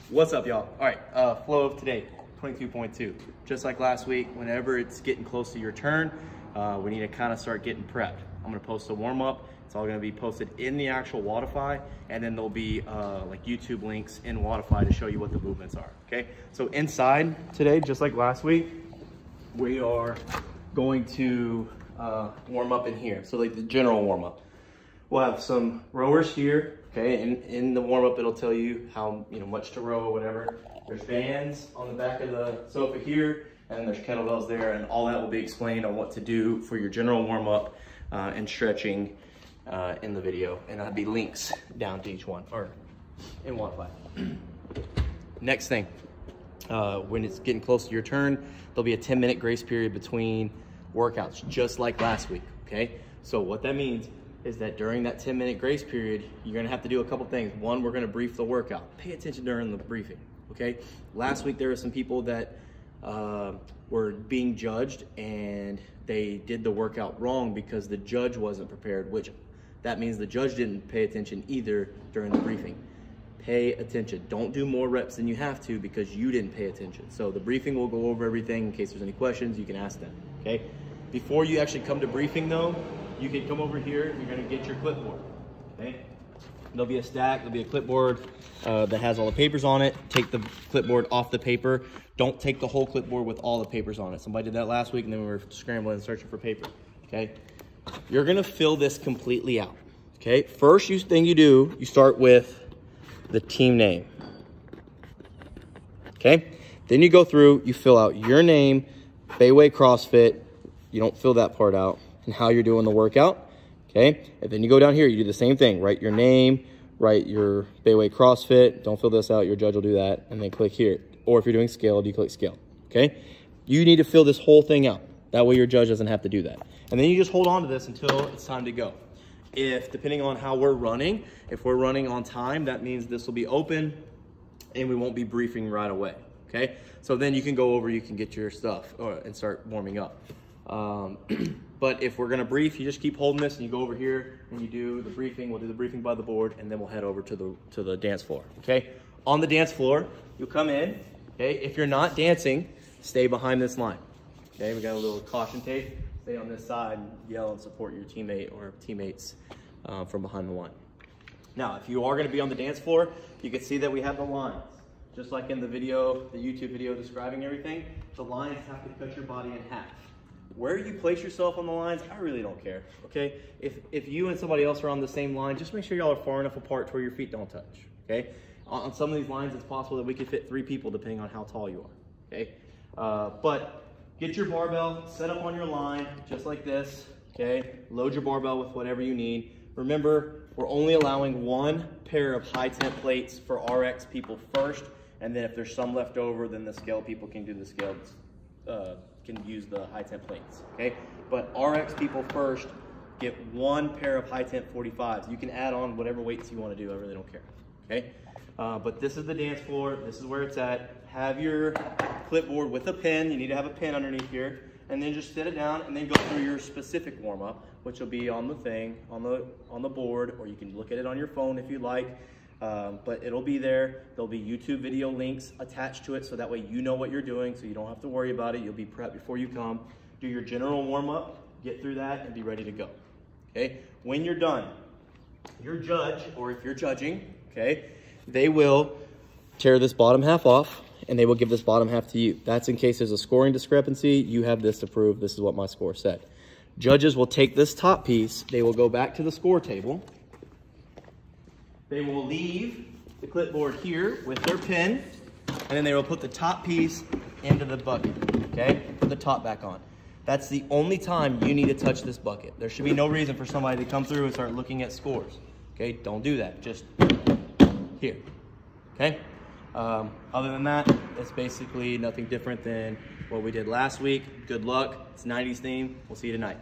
What's up, y'all? All right, flow of today, 22.2. Just like last week, whenever it's getting close to your turn, we need to kind of start getting prepped. I'm gonna post a warm-up. It's all gonna be posted in the actual Wodify, and then there'll be like YouTube links in Wodify to show you what the movements are, okay? So inside today, just like last week, we are going to warm up in here. So like the general warm-up. We'll have some rowers here, okay? In the warm-up, it'll tell you how much to row or whatever. There's bands on the back of the sofa here, and there's kettlebells there, and all that will be explained on what to do for your general warm-up and stretching in the video. And there'll be links down to each one, or in Wi-Fi. Next thing, when it's getting close to your turn, there'll be a 10-minute grace period between workouts, just like last week, okay? So what that means is that during that 10-minute grace period, you're gonna have to do a couple things. One, we're gonna brief the workout. Pay attention during the briefing, okay? Last week, there were some people that were being judged and they did the workout wrong because the judge wasn't prepared, which that means the judge didn't pay attention either during the briefing. Pay attention. Don't do more reps than you have to because you didn't pay attention. So the briefing will go over everything. In case there's any questions, you can ask them, okay? Before you actually come to briefing though, you can come over here, you're gonna get your clipboard, okay? There'll be a stack, there'll be a clipboard that has all the papers on it. Take the clipboard off the paper. Don't take the whole clipboard with all the papers on it. Somebody did that last week and then we were scrambling and searching for paper, okay? You're gonna fill this completely out, okay? First thing you do, you start with the team name, okay? Then you go through, you fill out your name, Bayway CrossFit, you don't fill that part out, and how you're doing the workout, okay? And then you go down here, you do the same thing, write your name, write your Bayway CrossFit, don't fill this out, your judge will do that, and then click here. Or if you're doing scaled, you click scale, okay? You need to fill this whole thing out. That way your judge doesn't have to do that. And then you just hold on to this until it's time to go. If, depending on how we're running, if we're running on time, that means this will be open and we won't be briefing right away, okay? So then you can go over, you can get your stuff and start warming up. But if we're gonna brief, you just keep holding this and you go over here and you do the briefing. We'll do the briefing by the board and then we'll head over to the dance floor, okay? On the dance floor, you'll come in, okay? If you're not dancing, stay behind this line, okay? We got a little caution tape. Stay on this side and yell and support your teammate or teammates from behind the line. Now, if you are gonna be on the dance floor, you can see that we have the lines. Just like in the video, the YouTube video describing everything, the lines have to cut your body in half. Where you place yourself on the lines, I really don't care, okay? If you and somebody else are on the same line, just make sure y'all are far enough apart to where your feet don't touch, okay? On some of these lines, it's possible that we could fit 3 people depending on how tall you are, okay? But get your barbell set up on your line, just like this, okay? Load your barbell with whatever you need. Remember, we're only allowing 1 pair of high temp plates for RX people first, and then if there's some left over, then the scale people can do the scales, can use the high temp plates, okay? But RX people first get 1 pair of high temp 45s. You can add on whatever weights you want to do, I really don't care, okay? But this is the dance floor, this is where it's at. Have your clipboard with a pen, you need to have a pen underneath here, and then just set it down and then go through your specific warm-up, which will be on the thing, on the board, or you can look at it on your phone if you like. But it'll be there. There'll be YouTube video links attached to it so that way you know what you're doing so you don't have to worry about it. You'll be prepped before you come. Do your general warm-up, get through that, and be ready to go, okay? When you're done, your judge, or if you're judging, okay, they will tear this bottom half off and they will give this bottom half to you. That's in case there's a scoring discrepancy. You have this to prove this is what my score said. Judges will take this top piece, they will go back to the score table. They will leave the clipboard here with their pen, and then they will put the top piece into the bucket, okay? Put the top back on. That's the only time you need to touch this bucket. There should be no reason for somebody to come through and start looking at scores, okay? Don't do that, just here, okay? Other than that, it's basically nothing different than what we did last week. Good luck, it's 90s theme. We'll see you tonight.